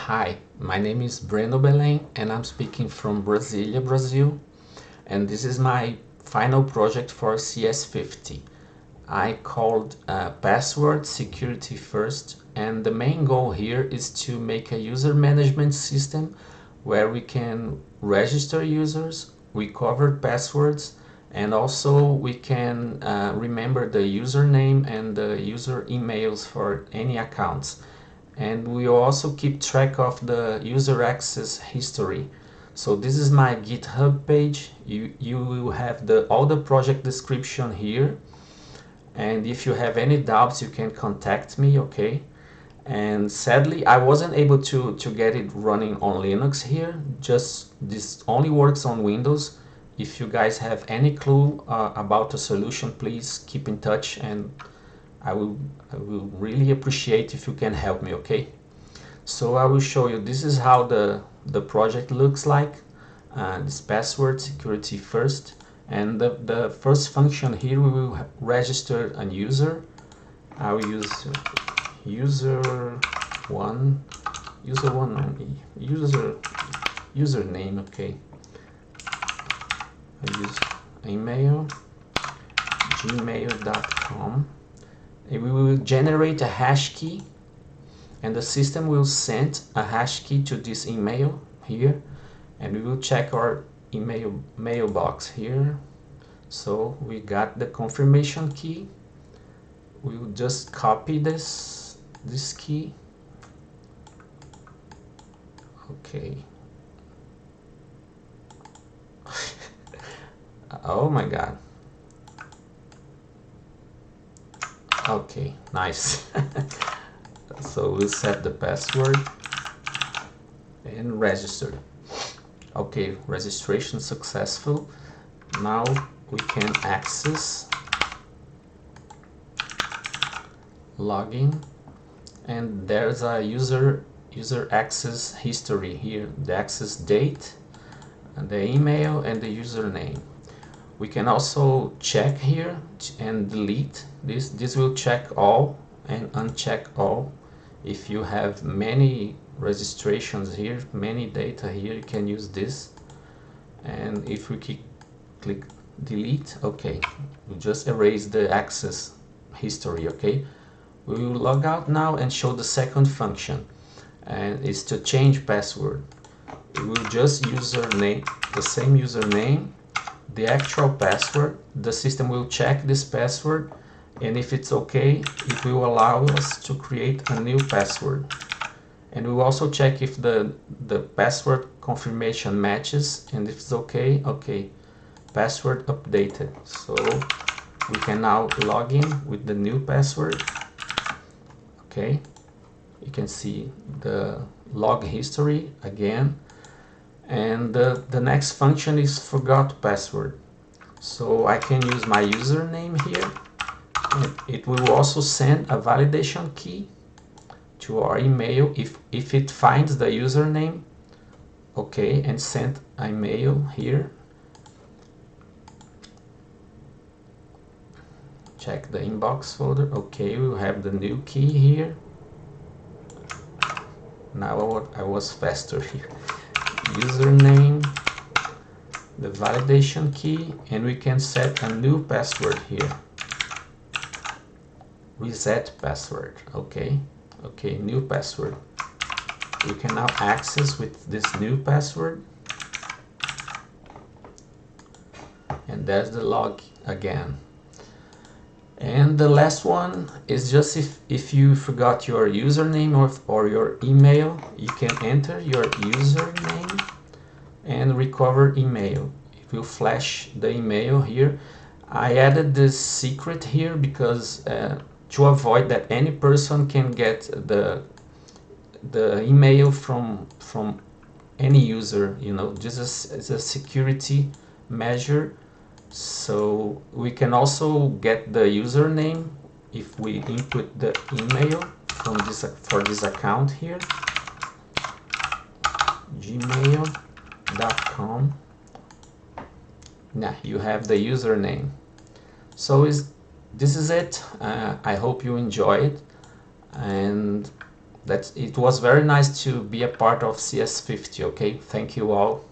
Hi, my name is Breno Belém and I'm speaking from Brasilia, Brazil. And this is my final project for CS50. I called Password Security First, and the main goal here is to make a user management system where we can register users, recover passwords, and also we can remember the username and the user emails for any accounts. And we will also keep track of the user access history. So this is my GitHub page. You will have all the project description here, and if you have any doubts you can contact me, okay? And sadly I wasn't able to get it running on Linux here. Just this only works on Windows. If you guys have any clue about the solution, please keep in touch, and I will really appreciate if you can help me, okay? So I will show you, this is how the project looks like. This password security first, and the first function here, we will register a user. I will use username, okay. I use email, gmail.com. We will generate a hash key, and the system will send a hash key to this email here, and we will check our email mailbox here. So we got the confirmation key. We will just copy this key. Okay. Oh my god. Okay, nice. So we'll set the password and register. Okay, registration successful. Now we can access, login, and there's a user access history here, the access date, and the email, and the username. We can also check here and delete this. This will check all and uncheck all. If you have many registrations here, many data here, you can use this. And if we click delete, okay, we just erase the access history, okay. We will log out now and show the second function, and it's to change password. We will just username, the same username, the actual password. The system will check this password, and if it's okay, it will allow us to create a new password. And we will also check if the password confirmation matches, and if it's okay, okay, password updated. So we can now log in with the new password. Okay, you can see the log history again. And the next function is forgot password. So I can use my username here, and it will also send a validation key to our email if it finds the username, okay, and send an email here. Check the inbox folder. Okay, we have the new key here. Now I was faster here. Username, the validation key, and we can set a new password here. Reset password. Okay, okay, new password. We can now access with this new password, and there's the log again. And the last one is just if you forgot your username or your email, you can enter your username and recover email. It will flash the email here. I added this secret here because to avoid that any person can get the email from any user, you know, this is a security measure. So we can also get the username if we input the email from for this account here, gmail.com. Now you have the username. So this is it. I hope you enjoy it, and It was very nice to be a part of CS50. Okay, thank you all.